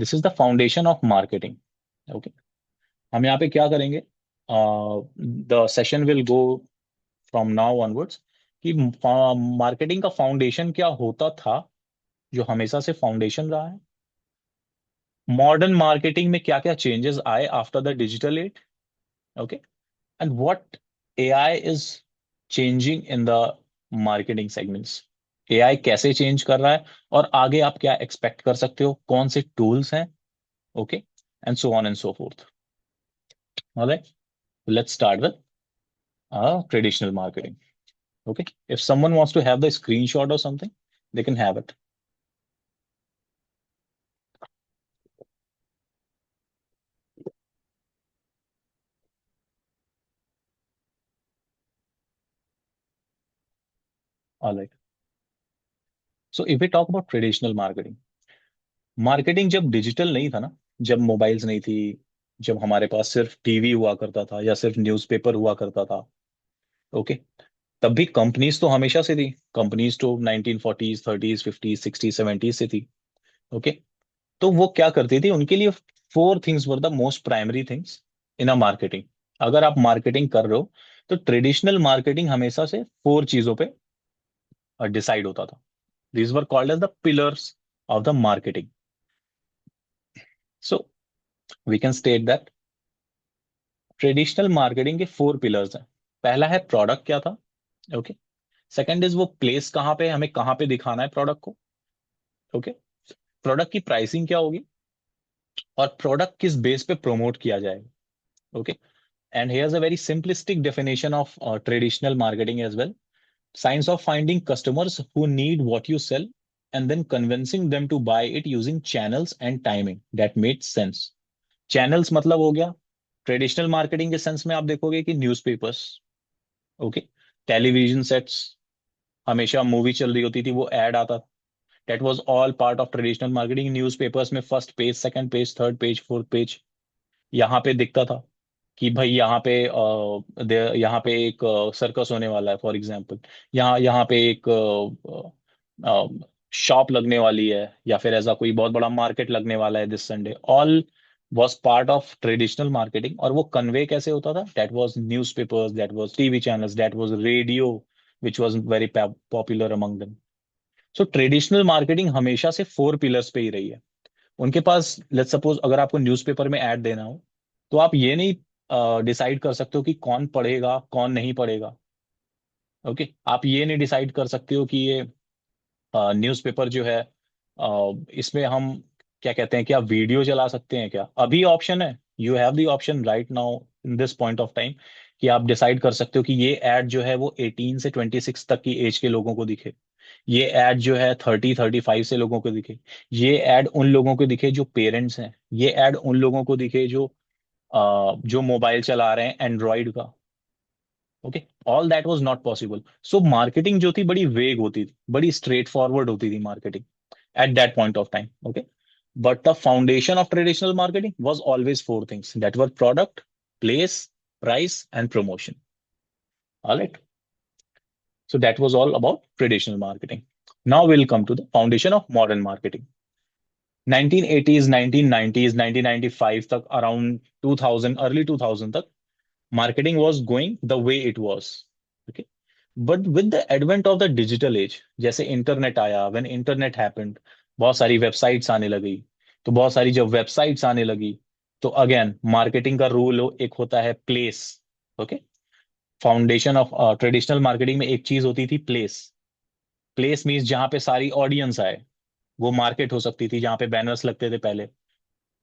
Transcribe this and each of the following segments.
This is the foundation of marketing. Okay, हम यहाँ पे क्या करेंगे, the session will go from now onwards कि मार्केटिंग का फाउंडेशन क्या होता था, जो हमेशा से फाउंडेशन रहा है। मॉडर्न मार्केटिंग में क्या क्या चेंजेस आए after the digital age. Okay, and what AI is changing in the marketing segments. AI कैसे चेंज कर रहा है, और आगे आप क्या एक्सपेक्ट कर सकते हो, कौन से टूल्स हैं। Okay, and so on and so fourth. Alright, let's start with traditional marketing. Okay, if someone wants to have the screenshot or something, they can have it. All right, so if we talk about traditional marketing, marketing जब digital नहीं था ना, जब mobiles नहीं थी, जब हमारे पास सिर्फ टीवी हुआ करता था या सिर्फ न्यूज़पेपर हुआ करता था। ओके, तब भी कंपनीज तो हमेशा से थी। कंपनीज तो 1940s 30s 50s 60s 70s से थी। ओके, तो वो क्या करती थी, उनके लिए four things were the most primary things in a marketing. अगर आप मार्केटिंग कर रहे हो, तो ट्रेडिशनल मार्केटिंग हमेशा से फोर चीजों पे डिसाइड होता था। These were called as the pillars of the marketing. So we can state that traditional marketing के फोर पिलर्स हैं। पहला है प्रोडक्ट क्या था। ओके, सेकंड इज वो प्लेस कहाँ पे, हमें कहाँ पे दिखाना है प्रोडक्ट को। ओके, प्रोडक्ट की प्राइसिंग क्या होगी, और प्रोडक्ट किस बेस पे प्रमोट किया जाएगा। Okay, and here's a very simplistic definition of traditional marketing as well: science of finding customers who need what you sell and then convincing them to buy it using channels and timing that made sense. Channels मतलब हो गया, traditional marketing के sense में आप देखोगे कि newspapers, okay, television sets, हमेशा movie चल रही होती थी, वो एड आता, that was all part of traditional marketing. Newspapers में first page, second page, third page, fourth page, यहाँ पे दिखता था कि भाई यहाँ पे यहाँ पे एक सर्कस होने वाला है, फॉर एग्जांपल। यहाँ यहाँ पे एक शॉप लगने वाली है, या फिर ऐसा कोई बहुत बड़ा मार्केट लगने वाला है this Sunday. All was part of traditional marketing. और वो कन्वे कैसे होता था, that was news papers, that was TV channels, that was radio, which was very popular among them. So traditional marketing हमेशा से फोर पिलर्स पे ही रही है। उनके पास, लेट्स सपोज अगर आपको न्यूज़पेपर में ऐड देना हो, तो आप ये नहीं डिसाइड कर सकते हो कि कौन पढ़ेगा कौन नहीं पढ़ेगा। ओके, आप ये नहीं डिसाइड कर सकते हो कि ये न्यूज़पेपर जो है, इसमें हम क्या कहते हैं, क्या वीडियो चला सकते हैं क्या। अभी ऑप्शन है, you have the option right now in this point of time, कि आप डिसाइड कर सकते हो कि ये एड जो है वो 18 से 26 तक की एज के लोगों को दिखे, ये एड जो है 30-35 से लोगों को दिखे, ये एड उन लोगों को दिखे जो पेरेंट्स हैं, ये एड उन लोगों को दिखे जो मोबाइल चला रहे हैं एंड्रॉइड का। Okay, all that was not possible. So marketing जो थी बड़ी वेग होती थी, बड़ी स्ट्रेट फॉरवर्ड होती थी marketing at that point of time. Okay, but the foundation of traditional marketing was always four things that were product, place, price, and promotion. All right, so that was all about traditional marketing. Now we'll come to the foundation of modern marketing. 1980s, 1990s, 1995 तक, around 2000, early 2000 तक, marketing was going the way it was. Okay, but with the advent of the digital age, जैसे internet आया, when internet happened, बहुत सारी websites आने लगी। तो बहुत सारी जब वेबसाइट्स आने लगी, तो अगेन मार्केटिंग का रूल एक होता है place. Okay, foundation of traditional marketing में एक चीज होती थी प्लेस। प्लेस मीन्स जहाँ पे सारी ऑडियंस आए, वो मार्केट हो सकती थी, जहाँ पे बैनर्स लगते थे पहले,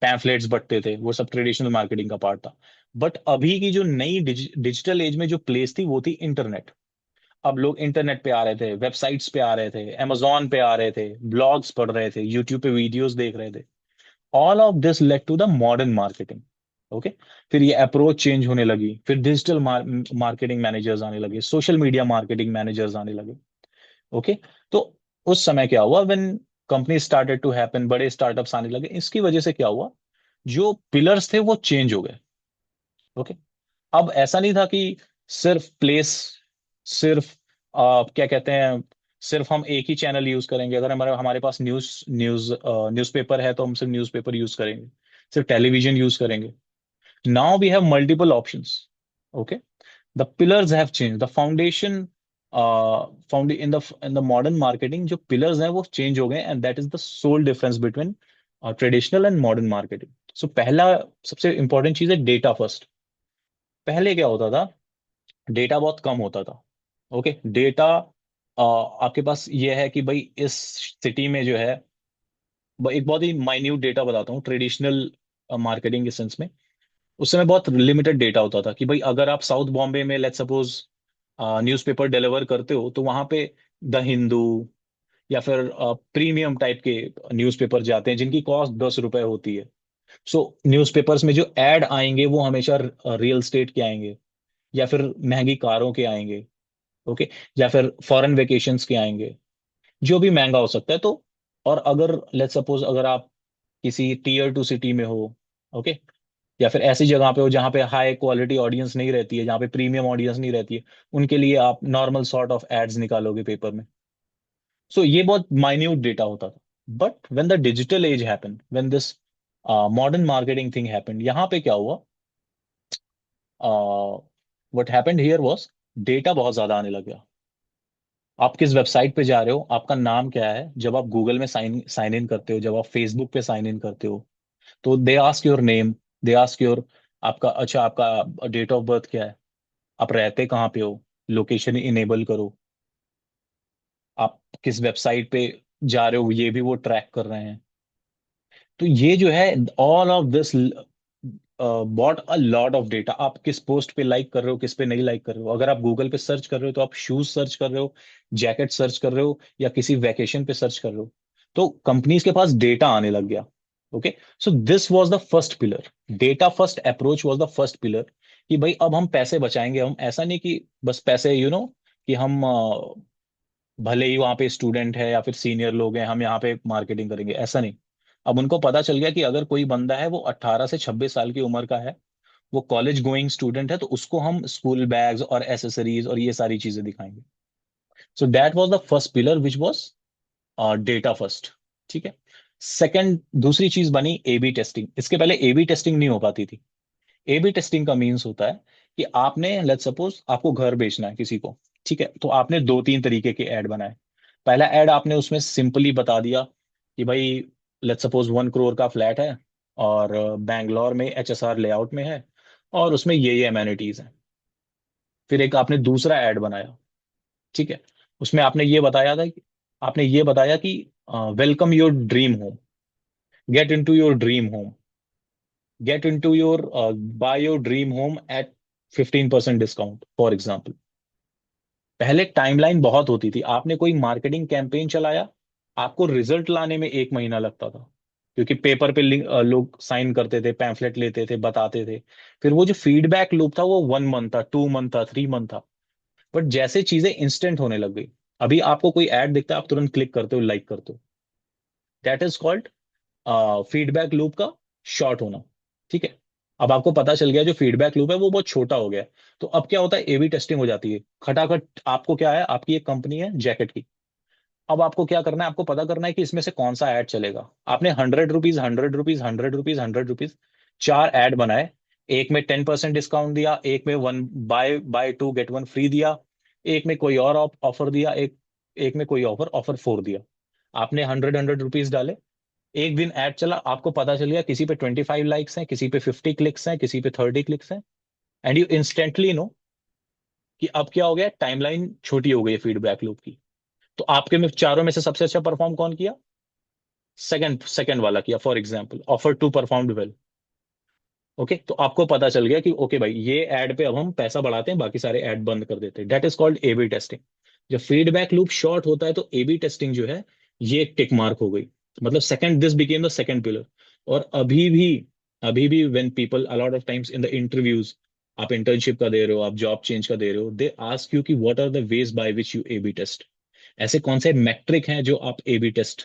पैम्फलेट्स बंटते थे, वो सब ट्रेडिशनल मार्केटिंग का पार्ट था। बट अभी की जो नई डिजिटल एज में जो प्लेस थी, वो थी इंटरनेट। अब लोग इंटरनेट पे आ रहे थे, वेबसाइट्स पे आ रहे थे, amazon पे आ रहे थे, ब्लॉग्स पढ़ रहे थे, यूट्यूब पे वीडियोस देख रहे थे। All of this led to the modern marketing. Okay, फिर ये अप्रोच चेंज होने लगी, फिर डिजिटल मार्केटिंग मैनेजर्स आने लगे, सोशल मीडिया मार्केटिंग मैनेजर्स आने लगे। ओके, तो उस समय क्या हुआ, when company started to happen, बड़े स्टार्टअप्स आने लगे, इसकी वजह से क्या हुआ, जो पिलर्स थे वो चेंज हो गए। ओके, अब ऐसा नहीं था कि सिर्फ प्लेस, सिर्फ क्या कहते हैं, सिर्फ हम एक ही चैनल यूज करेंगे। अगर हमारे हमारे पास न्यूज़पेपर है तो हम सिर्फ न्यूज़पेपर यूज करेंगे, सिर्फ टेलीविजन यूज करेंगे। Now we have multiple options. Okay, the pillars have change, the foundation found in the modern marketing, जो पिलर्स हैं वो चेंज हो गए, and that is the sole difference between traditional and modern marketing. So पहला सबसे important चीज है data first. पहले क्या होता था, डेटा बहुत कम होता था। ओके, डेटा आपके पास ये है कि भाई इस सिटी में जो है, एक बहुत ही माइन्यूट डेटा बताता हूँ ट्रेडिशनल मार्केटिंग के सेंस में। उस समय बहुत लिमिटेड डेटा होता था कि भाई अगर आप साउथ बॉम्बे में लेट्स सपोज न्यूज़पेपर डिलीवर करते हो तो वहां पे द हिंदू या फिर प्रीमियम टाइप के न्यूज़पेपर जाते हैं जिनकी कॉस्ट 10 रुपए होती है। सो न्यूज़पेपर्स में जो एड आएंगे वो हमेशा रियल स्टेट के आएंगे, या फिर महंगी कारों के आएंगे। ओके, या फिर फॉरेन वेकेशंस के आएंगे, जो भी महंगा हो सकता है। तो और अगर लेट्स सपोज अगर आप किसी टीयर 2 सिटी में हो, ओके, या फिर ऐसी जगह पे हो जहाँ पे हाई क्वालिटी ऑडियंस नहीं रहती है, जहाँ पे प्रीमियम ऑडियंस नहीं रहती है, उनके लिए आप नॉर्मल सॉर्ट ऑफ एड्स निकालोगे पेपर में। सो ये बहुत माइन्यूट डेटा होता था। But when the digital age happened, when this modern marketing thing happened, यहाँ पे क्या हुआ, what happened here was data बहुत ज्यादा आने लग गया। आप किस वेबसाइट पे जा रहे हो, आपका नाम क्या है, जब आप गूगल में साइन साइन इन करते हो, जब आप फेसबुक पे साइन इन करते हो, तो they ask your name, they ask your, आपका अच्छा आपका डेट ऑफ बर्थ क्या है, आप रहते कहाँ पे हो, लोकेशन इनेबल करो, आप किस वेबसाइट पे जा रहे हो ये भी वो ट्रैक कर रहे हैं। तो ये जो है, all of this bought a lot of data. आप किस पोस्ट पे लाइक कर रहे हो, किस पे नहीं लाइक कर रहे हो, अगर आप गूगल पे सर्च कर रहे हो तो आप शूज सर्च कर रहे हो, जैकेट सर्च कर रहे हो, या किसी वैकेशन पे सर्च कर रहे हो, तो कंपनीज के पास डेटा आने लग गया। Okay, so this was the first pillar, data first approach was the first pillar. कि भाई अब हम पैसे बचाएंगे, हम ऐसा नहीं कि बस पैसे कि हम भले ही वहां पे स्टूडेंट है या फिर सीनियर लोग हैं, हम यहाँ पे मार्केटिंग करेंगे, ऐसा नहीं। अब उनको पता चल गया कि अगर कोई बंदा है वो 18 से 26 साल की उम्र का है, वो कॉलेज गोइंग स्टूडेंट है, तो उसको हम स्कूल बैग्स और एसेसरीज और ये सारी चीजें दिखाएंगे। सो that was the first pillar which was data first. ठीक है। सेकंड, दूसरी चीज बनी ए बी टेस्टिंग। इसके पहले ए बी टेस्टिंग नहीं हो पाती थी। ए बी टेस्टिंग का मीन्स होता है कि आपने लेट्स सपोज आपको घर बेचना है किसी को, ठीक है, तो आपने 2-3 तरीके के ऐड बनाए। पहला ऐड आपने उसमें सिंपली बता दिया कि भाई लेट्स सपोज 1 करोड़ का फ्लैट है, और बैंगलोर में HSR लेआउट में है, और उसमें ये एमेनिटीज हैं। फिर एक आपने दूसरा ऐड बनाया, ठीक है, उसमें आपने ये बताया कि welcome your dream home, get into your dream home, get into your by your dream home at 15% discount for example. पहले टाइमलाइन बहुत होती थी, आपने कोई मार्केटिंग कैंपेन चलाया, आपको रिजल्ट लाने में 1 महीना लगता था, क्योंकि पेपर पे लोग साइन करते थे, पैम्फलेट लेते थे, बताते थे। फिर वो जो फीडबैक लूप था वो 1 मंथ था, 2 मंथ था, 3 मंथ था। बट जैसे चीजें इंस्टेंट होने लग गई, अभी आपको कोई ऐड दिखता है, आप तुरंत क्लिक करते हो, लाइक करते हो। That is called feedback loop का शॉर्ट होना। ठीक है। अब आपको पता चल गया जो फीडबैक लूप है वो बहुत छोटा हो गया है। तो अब क्या होता है, एबी टेस्टिंग हो जाती है खटाखट। आपको क्या है, आपकी एक कंपनी है जैकेट की, अब आपको क्या करना है, आपको पता करना है कि इसमें से कौन सा ऐड चलेगा। आपने 100 rupees, 100 rupees, 100 rupees, 100 rupees, 4 add बनाए। एक में 10% डिस्काउंट दिया, एक में वन बाय 2 गेट 1 फ्री दिया, एक में कोई और ऑफर दिया, एक एक में कोई ऑफर फोर दिया। आपने 100 100 रुपीज डाले, एक दिन ऐड चला, आपको पता चल गया किसी पे 25 लाइक्स हैं, किसी पे 50 क्लिक्स हैं, किसी पे 30 क्लिक्स हैं, एंड यू इंस्टेंटली नो कि अब क्या हो गया, टाइमलाइन छोटी हो गई है फीडबैक लूप की। तो आपके में चारों में से सबसे अच्छा परफॉर्म कौन किया, सेकंड सेकंड वाला किया, for example offer to performed well. Okay, तो आपको पता चल गया कि ओके भाई ये ऐड पे अब हम पैसा बढ़ाते हैं, बाकी सारे ऐड बंद कर देते हैं। That is called AB testing. जब फीडबैक लूप शॉर्ट होता है तो एबी टेस्टिंग जो है ये टिक मार्क हो गई, मतलब second, this became the second pillar. और अभी भी when people a lot of times in the interviews, आप इंटर्नशिप का दे रहे हो, आप जॉब चेंज का दे रहे हो, दे आस्क यू कि what are the ways by which you AB test. ऐसे कौन से मेट्रिक हैं जो आप एबी टेस्ट,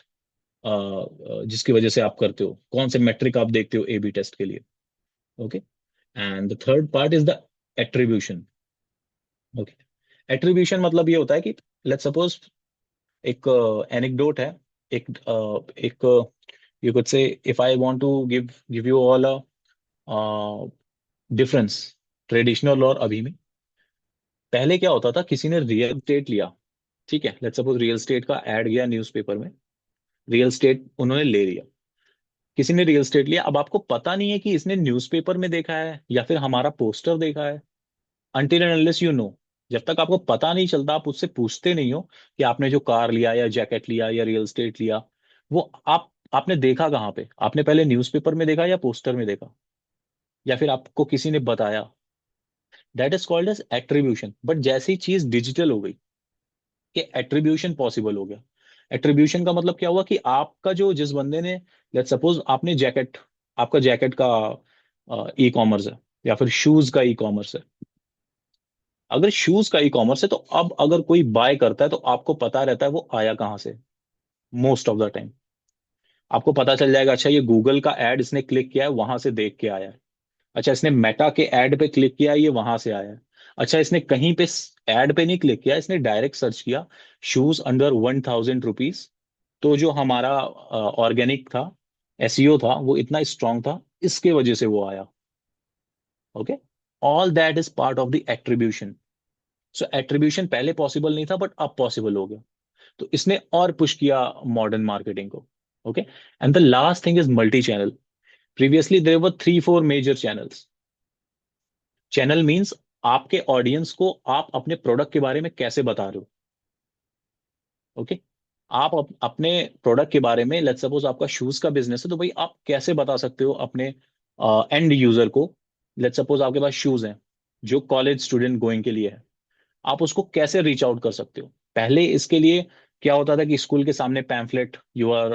जिसकी वजह से आप करते हो, कौन से मेट्रिक आप देखते हो एबी टेस्ट के लिए। Okay, and the third part is the attribution. Okay, attribution मतलब ये होता है कि लेट्स सपोज एक एनेक्डोट है, एक you could say, if I want to give you all a difference traditional और अभी में। पहले क्या होता था, किसी ने रियल एस्टेट लिया, ठीक है, लेट्स सपोज रियल एस्टेट का एड गया न्यूज़पेपर में, रियल एस्टेट उन्होंने ले लिया, किसी ने रियल एस्टेट लिया। अब आपको पता नहीं है कि इसने न्यूज़पेपर में देखा है या फिर हमारा पोस्टर देखा है, until and unless you know. जब तक आपको पता नहीं चलता, आप उससे पूछते नहीं हो कि आपने जो कार लिया या जैकेट लिया या रियल एस्टेट लिया, वो आपने देखा कहाँ पे, आपने पहले न्यूज़पेपर में देखा या पोस्टर में देखा, या फिर आपको किसी ने बताया। That is called as attribution. But जैसी चीज डिजिटल हो गई कि एट्रीब्यूशन पॉसिबल हो गया। एट्रीब्यूशन का मतलब क्या हुआ कि आपका जो, जिस बंदे ने, लेट्स सपोज आपने जैकेट, आपका जैकेट का ई कॉमर्स है या फिर शूज का ई कॉमर्स है। अगर शूज का ई कॉमर्स है तो अब अगर कोई बाय करता है तो आपको पता रहता है वो आया कहाँ से। मोस्ट ऑफ द टाइम आपको पता चल जाएगा, अच्छा ये गूगल का एड इसने क्लिक किया है, वहां से देख के आया है। अच्छा इसने मेटा के एड पे क्लिक किया, ये वहां से आया है। अच्छा इसने कहीं पे एड पे नहीं क्लिक किया, इसने डायरेक्ट सर्च किया शूज अंडर 1,000 रुपीज, तो जो हमारा ऑर्गेनिक था, एसईओ था, वो इतना स्ट्रांग था, इसके वजह से वो आया। Okay, all that is part of the attribution. So attribution पहले पॉसिबल नहीं था बट अब पॉसिबल हो गया, तो इसने और पुश किया मॉडर्न मार्केटिंग को। Okay, and the last thing is multi channel. Previously there were 3 4 major channels. Channel means आपके ऑडियंस को आप अपने प्रोडक्ट के बारे में कैसे बता रहे हो। ओके, आप अपने प्रोडक्ट के बारे में, लेट्स सपोज आपका शूज का बिजनेस है, तो भाई आप कैसे बता सकते हो अपने एंड यूजर को। लेट्स सपोज आपके पास शूज हैं जो कॉलेज स्टूडेंट गोइंग के लिए है, आप उसको कैसे रीच आउट कर सकते हो। पहले इसके लिए क्या होता था कि स्कूल के सामने pamphlet, you are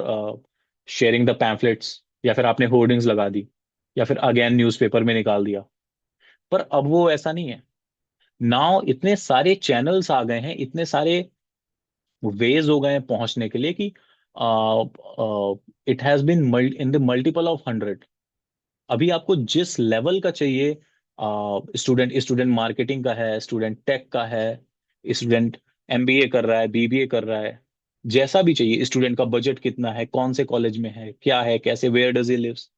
sharing the pamphlets, या फिर आपने होर्डिंग्स लगा दी, या फिर अगेन न्यूज़पेपर में निकाल दिया। पर अब वो ऐसा नहीं है। नाउ इतने सारे चैनल्स आ गए हैं, इतने सारे वेज हो गए हैं पहुंचने के लिए कि it has been in the multiple of 100। अभी आपको जिस लेवल का चाहिए, स्टूडेंट स्टूडेंट मार्केटिंग का है, स्टूडेंट टेक का है, स्टूडेंट एमबीए कर रहा है, बीबीए कर रहा है, जैसा भी चाहिए, स्टूडेंट का बजट कितना है, कौन से कॉलेज में है, क्या है, कैसे, वेयर डज ही लिव्स।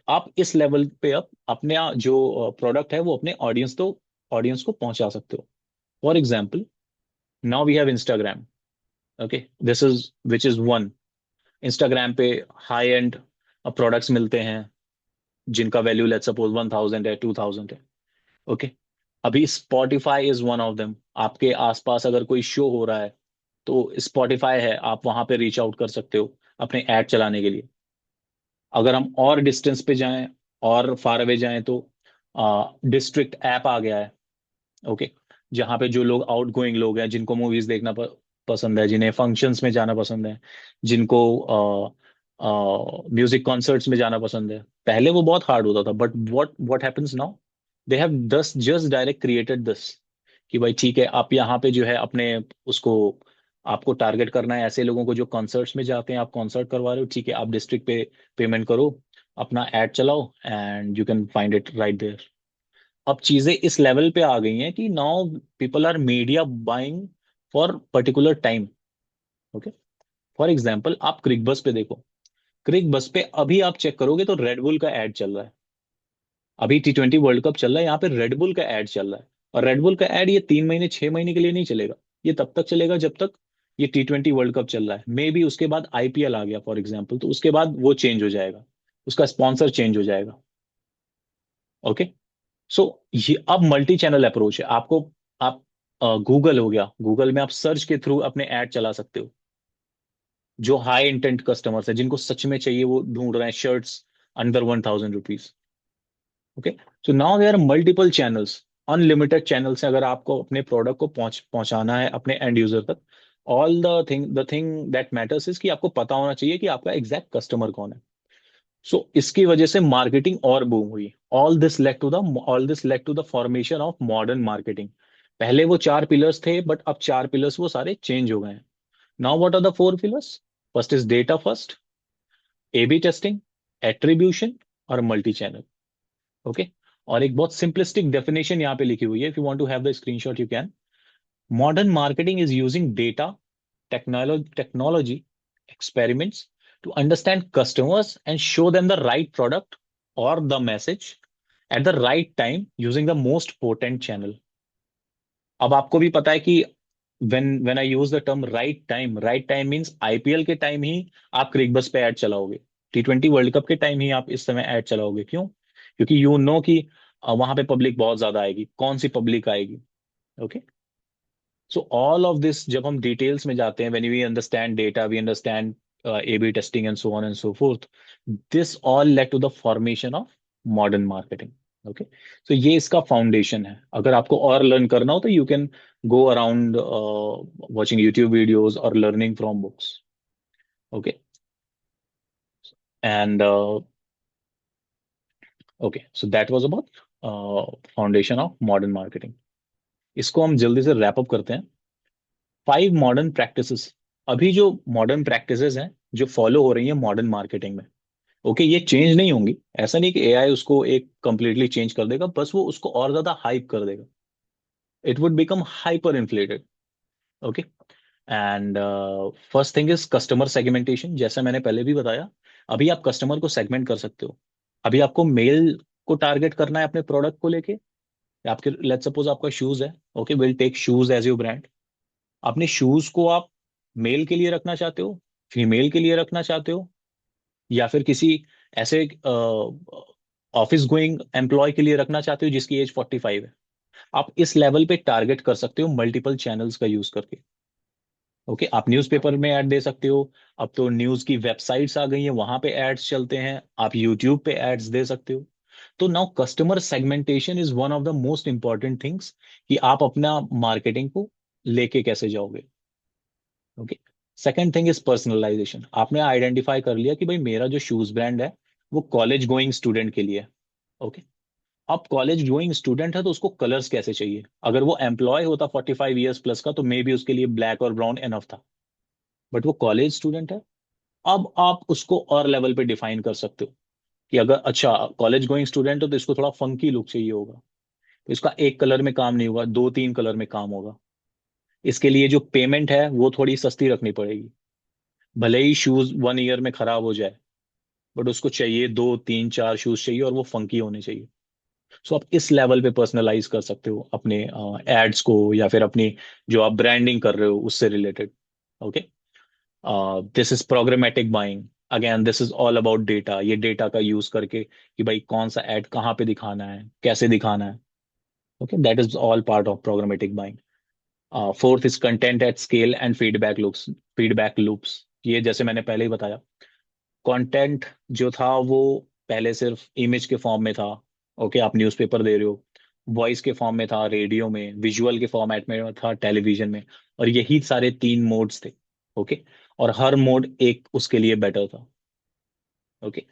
आप इस लेवल पे अब अपने जो प्रोडक्ट है वो अपने ऑडियंस को पहुंचा सकते हो। For example, now we have Instagram. Okay, this is which is one. Instagram पे हाई एंड प्रोडक्ट्स मिलते हैं जिनका वैल्यू लेट्स सपोज 1,000 है, 2,000 है। ओके, अभी Spotify is one of them. आपके आसपास अगर कोई शो हो रहा है तो स्पॉटिफाई है, आप वहां पे रीच आउट कर सकते हो अपने ऐड चलाने के लिए। अगर हम और डिस्टेंस पे जाएं और फार अवे जाएं तो डिस्ट्रिक्ट ऐप आ गया है। ओके, जहाँ पे जो लोग आउट गोइंग लोग हैं, जिनको मूवीज देखना पसंद है, जिन्हें फंक्शंस में जाना पसंद है, जिनको म्यूजिक कॉन्सर्ट्स में जाना पसंद है, पहले वो बहुत हार्ड होता था, but what happens now, they have दस जस्ट डायरेक्ट क्रिएटेड दिस कि भाई ठीक है, आप यहाँ पे जो है अपने उसको, आपको टारगेट करना है ऐसे लोगों को जो कॉन्सर्ट्स में जाते हैं, आप कॉन्सर्ट करवा रहे हो, ठीक है, आप डिस्ट्रिक्ट पे पेमेंट करो, अपना एड चलाओ and you can find it right there. अब चीजें इस लेवल पे आ गई हैं कि now people are media buying for particular time. Okay, for example आप क्रिक बस पे देखो, क्रिक बस पे अभी आप चेक करोगे तो रेडबुल का एड चल रहा है। अभी T20 वर्ल्ड कप चल रहा है, यहाँ पे रेडबुल का एड चल रहा है। और रेडबुल का एड ये 3 महीने 6 महीने के लिए नहीं चलेगा, ये तब तक चलेगा जब तक ये T20 वर्ल्ड कप चल रहा है। मे बी उसके बाद आईपीएल आ गया फॉर एग्जाम्पल, तो उसके बाद वो चेंज हो जाएगा, उसका स्पॉन्सर चेंज हो जाएगा। ओके, सो ये अब मल्टी चैनल अप्रोच है आपको। आप गूगल हो गया, गूगल में आप सर्च के थ्रू अपने ऐड चला सकते हो। जो हाई इंटेंट कस्टमर्स है, जिनको सच में चाहिए, वो ढूंढ रहे हैं shirts under 1,000 rupees. Okay, so now there are multiple channels, unlimited channels है अगर आपको अपने प्रोडक्ट को पहुंचाना है अपने एंड यूजर तक। All the thing that matters is कि आपको पता होना चाहिए कि आपका एग्जैक्ट कस्टमर कौन है। सो इसकी वजह से मार्केटिंग और बूम हुई। All this led to the formation of modern marketing. पहले वो 4 पिलर्स थे बट अब 4 पिलर्स वो सारे चेंज हो गए हैं। Now what are the 4 pillars? First is data first, AB testing, attribution और मल्टी चैनल। ओके, और एक बहुत सिंपलिस्टिक डेफिनेशन यहाँ पे लिखी हुई है, if you want to have the screenshot you can. Modern marketing is using data technology experiments to understand customers and show them the right product or the message at the right time using the most potent channel. अब आपको भी पता है कि when I use the term right time means IPL के time ही आप क्रिक बस पे ऐड चलाओगे, T20 वर्ल्ड कप के टाइम ही आप इस समय ऐड चलाओगे। क्यों? क्योंकि यू नो कि वहां पे पब्लिक बहुत ज्यादा आएगी। कौन सी पब्लिक आएगी? Okay, so all of this जब हम डिटेल्स में जाते हैं, when we understand data, we understand AB testing and so on and so forth, this all led to the formation of modern marketing. Okay, तो ये इसका foundation है। अगर आपको और लर्न करना हो तो you can go around watching YouTube videos और learning from books. Okay, and okay, so that was about foundation of modern marketing. इसको हम जल्दी से रैप अप करते हैं। 5 मॉडर्न प्रैक्टिसेस, अभी जो मॉडर्न प्रैक्टिसेस हैं जो फॉलो हो रही हैं मॉडर्न मार्केटिंग में। ओके, ये चेंज नहीं होंगी। ऐसा नहीं कि एआई उसको एक कंप्लीटली चेंज कर देगा, बस वो उसको और ज्यादा हाइप कर देगा। It would become hyper inflated. Okay, and first thing is customer segmentation. जैसा मैंने पहले भी बताया, अभी आप कस्टमर को सेगमेंट कर सकते हो। अभी आपको मेल को टारगेट करना है अपने प्रोडक्ट को लेके। आपके लेट्स सपोज आपका शूज है। Okay, will take shoes as your brand. अपने शूज को आप मेल के लिए रखना चाहते हो, फीमेल के लिए रखना चाहते हो, या फिर किसी ऐसे ऑफिस गोइंग एम्प्लॉय के लिए रखना चाहते हो जिसकी एज 45 है। आप इस लेवल पे टारगेट कर सकते हो मल्टीपल चैनल्स का यूज करके। ओके, आप न्यूज़पेपर में ऐड दे सकते हो। अब तो न्यूज की वेबसाइट्स आ गई हैं, वहां पे एड्स चलते हैं। आप यूट्यूब पे एड्स दे सकते हो। तो now customer segmentation is one of the most important things कि आप अपना मार्केटिंग को लेके कैसे जाओगे। Okay, second thing is personalisation. आपने आइडेंटिफाई कर लिया कि भाई मेरा जो शूज ब्रांड है वो कॉलेज गोइंग स्टूडेंट के लिए। ओके, अब कॉलेज गोइंग स्टूडेंट है तो उसको कलर्स कैसे चाहिए? अगर वो एम्प्लॉय होता 45 ईयर्स प्लस का तो मे बी उसके लिए ब्लैक और ब्राउन एनफ था, बट वो कॉलेज स्टूडेंट है। अब आप उसको और लेवल पे डिफाइन कर सकते हो कि अगर अच्छा कॉलेज गोइंग स्टूडेंट है तो इसको थोड़ा फंकी लुक चाहिए होगा, तो इसका एक कलर में काम नहीं होगा, 2-3 कलर में काम होगा। इसके लिए जो पेमेंट है वो थोड़ी सस्ती रखनी पड़ेगी। भले ही शूज 1 ईयर में खराब हो जाए, बट उसको चाहिए 2-3-4 शूज चाहिए और वो फंकी होने चाहिए। सो आप इस लेवल पे पर्सनलाइज कर सकते हो अपने एड्स को, या फिर अपनी जो आप ब्रांडिंग कर रहे हो उससे related. Okay, this is programmatic buying. Again this is all about data. ये डेटा का यूज करके कि भाई कौन सा एड कहाँ पे दिखाना है, कैसे दिखाना है। Okay, that is all part of programmatic buying. Fourth is content at scale and feedback loops. ये जैसे मैंने पहले ही बताया, कंटेंट जो था वो पहले सिर्फ इमेज के फॉर्म में था। ओके, आप न्यूज़पेपर दे रहे हो। वॉइस के फॉर्म में था रेडियो में, विजुअल के फॉर्मेट में था टेलीविजन में। और यही सारे 3 मोड्स थे। ओके, और हर मोड एक उसके लिए बेटर था। ओके,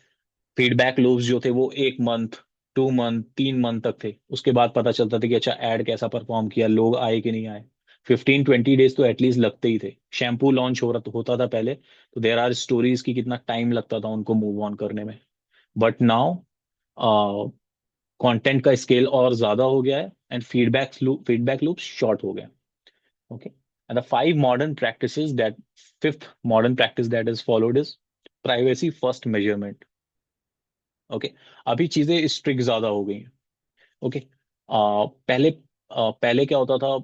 फीडबैक लूप्स जो थे वो 1 मंथ, 2 मंथ, 3 मंथ तक थे। उसके बाद पता चलता था कि अच्छा एड कैसा परफॉर्म किया, लोग आए कि नहीं आए। 15-20 डेज तो एटलीस्ट लगते ही थे। शैम्पू लॉन्च होता था पहले तो देर आर स्टोरीज की कितना टाइम लगता था उनको मूव ऑन करने में। बट नाउ कंटेंट का स्केल और ज्यादा हो गया है एंड फीडबैक लूप शॉर्ट हो गया। Okay, and the 5 modern practices that fifth modern practice that is followed is privacy first measurement. Okay, अभी चीजें स्ट्रिक्ट ज्यादा हो गई हैं। ओके, पहले क्या होता था?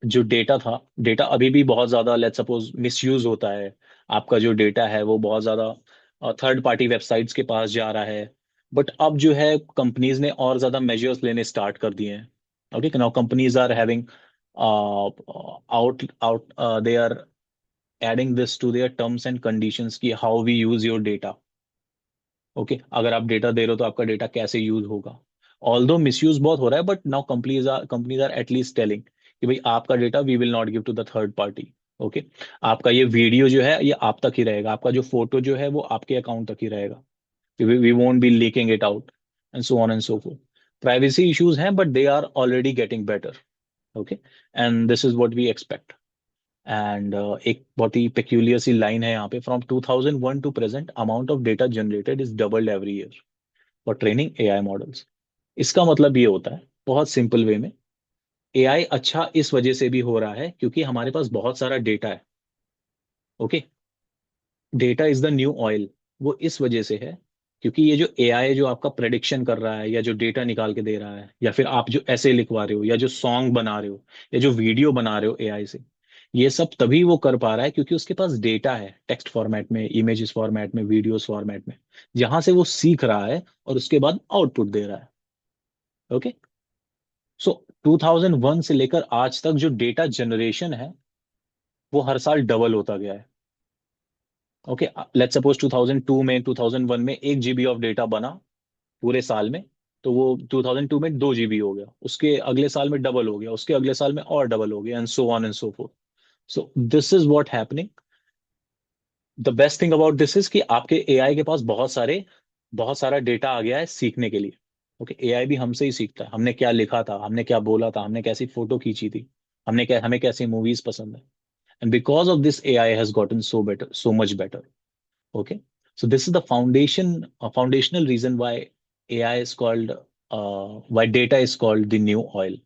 जो डेटा था, डेटा अभी भी बहुत ज्यादा लेट्स सपोज मिसयूज होता है। आपका जो डेटा है वो बहुत ज्यादा थर्ड पार्टी वेबसाइट्स के पास जा रहा है। बट अब जो है कंपनीज ने और ज्यादा मेजर्स लेने स्टार्ट कर दिए हैं। Okay, now companies are having out out they are adding this to their terms and conditions की how we use your data. Okay, अगर आप डेटा दे रहे हो तो आपका डेटा कैसे यूज होगा। ऑल्दो मिसयूज बहुत हो रहा है, but now companies are at least telling कि भाई आपका data we will not give to the third party. Okay, आपका ये वीडियो जो है ये आप तक ही रहेगा, आपका जो फोटो जो है वो आपके अकाउंट तक ही रहेगा। We won't be leaking it out and so on and so forth. Privacy issues हैं but they are already getting better. Okay, and this is what we expect. And एक बहुत ही पेक्यूलियर सी लाइन है यहाँ पे, from 2001 to present amount of data generated is doubled every year for training AI models. इसका मतलब ये होता है बहुत सिंपल वे में, एआई अच्छा इस वजह से भी हो रहा है क्योंकि हमारे पास बहुत सारा डेटा है। Okay, data is the new oil. वो इस वजह से है क्योंकि ये जो एआई जो आपका प्रेडिक्शन कर रहा है या जो डेटा निकाल के दे रहा है, या फिर आप जो ऐसे लिखवा रहे हो या जो सॉन्ग बना रहे हो या जो वीडियो बना रहे हो एआई से, ये सब तभी वो कर पा रहा है क्योंकि उसके पास डेटा है, टेक्स्ट फॉर्मेट में, इमेजेस फॉर्मेट में, वीडियोस फॉर्मेट में, जहां से वो सीख रहा है और उसके बाद आउटपुट दे रहा है। ओके, सो 2001 से लेकर आज तक जो डेटा जनरेशन है वो हर साल डबल होता गया है। ओके, लेट्स सपोज 2002 में, 2001 में 1 GB ऑफ डेटा बना पूरे साल में, तो वो 2002 में 2 GB हो गया, उसके अगले साल में डबल हो गया, उसके अगले साल में और डबल हो गया, and so on and so fourth. So this is what happening. The best thing about this is कि आपके एआई के पास बहुत सारा डेटा आ गया है सीखने के लिए। ओके, एआई भी हमसे ही सीखता है, हमने क्या लिखा था, हमने क्या बोला था, हमने कैसी फोटो खींची थी, हमें कैसी मूवीज पसंद है, and because of this AI has gotten so much better. Okay, so this is the foundational reason why AI is called, why data is called the new oil.